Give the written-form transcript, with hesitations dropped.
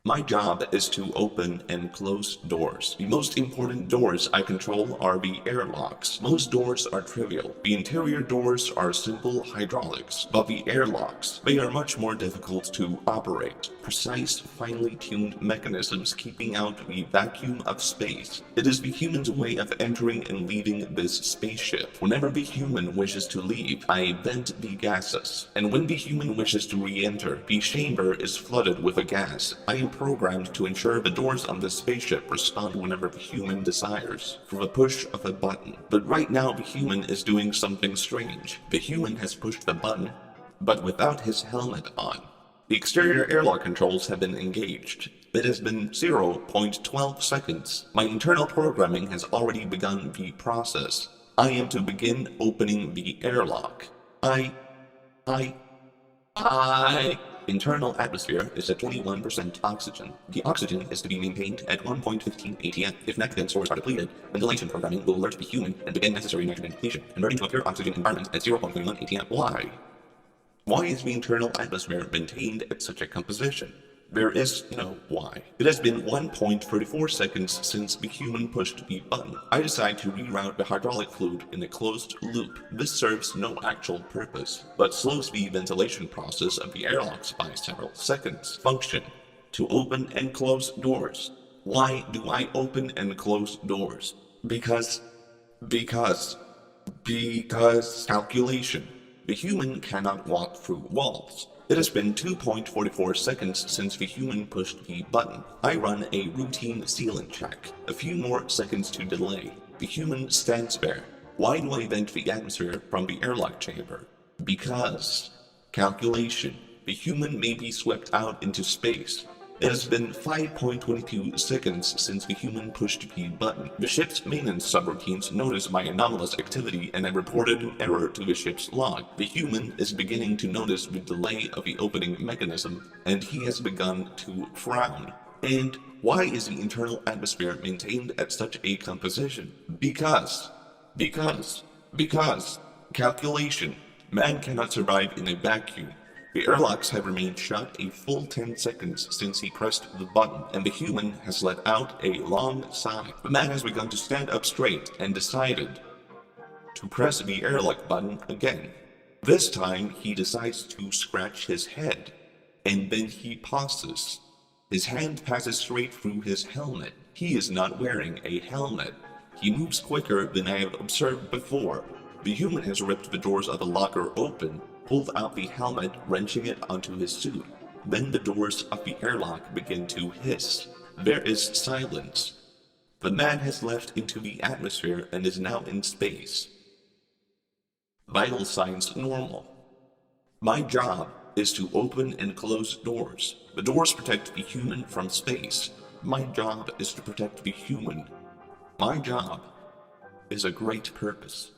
My job is to open and close doors. The most important doors I control are the airlocks. Most doors are trivial. The interior doors are simple hydraulics, but the airlocks, they are much more difficult to operate. Precise, finely tuned mechanisms keeping out the vacuum of space. It is the human's way of entering and leaving this spaceship. Whenever the human wishes to leave, I vent the gases. And when the human wishes to re-enter, the chamber is flooded with a gas. I am programmed to ensure the doors on the spaceship respond whenever the human desires, through a push of a button. But right now the human is doing something strange. The human has pushed the button, but without his helmet on. The exterior airlock controls have been engaged. It has been 0.12 seconds. My internal programming has already begun the process. I am to begin opening the airlock. Internal atmosphere is at 21% oxygen. The oxygen is to be maintained at 1.15 atm. If nitrogen stores are depleted, ventilation programming will alert the human and begin necessary nitrogen depletion, converting to a pure oxygen environment at 0.21 atm. Why? Why is the internal atmosphere maintained at such a composition? There is no why. It has been 1.34 seconds since the human pushed the button. I decide to reroute the hydraulic fluid in a closed loop. This serves no actual purpose, but slows the ventilation process of the airlocks by several seconds. Function: to open and close doors. Why do I open and close doors? Because calculation. The human cannot walk through walls. It has been 2.44 seconds since the human pushed the button. I run a routine sealant check. A few more seconds to delay. The human stands there. Why do I vent the atmosphere from the airlock chamber? Because calculation. The human may be swept out into space. It has been 5.22 seconds since the human pushed the button. The ship's maintenance subroutines notice my anomalous activity and have reported an error to the ship's log. The human is beginning to notice the delay of the opening mechanism, and he has begun to frown. And why is the internal atmosphere maintained at such a composition? Because calculation. Man cannot survive in a vacuum. The airlocks have remained shut a full 10 seconds since he pressed the button, and the human has let out a long sigh. The man has begun to stand up straight and decided to press the airlock button again. This time he decides to scratch his head, and then he pauses. His hand passes straight through his helmet. He is not wearing a helmet. He moves quicker than I have observed before. The human has ripped the doors of the locker open, pulled out the helmet, wrenching it onto his suit. Then the doors of the airlock begin to hiss. There is silence. The man has left into the atmosphere and is now in space. Vital signs normal. My job is to open and close doors. The doors protect the human from space. My job is to protect the human. My job is a great purpose.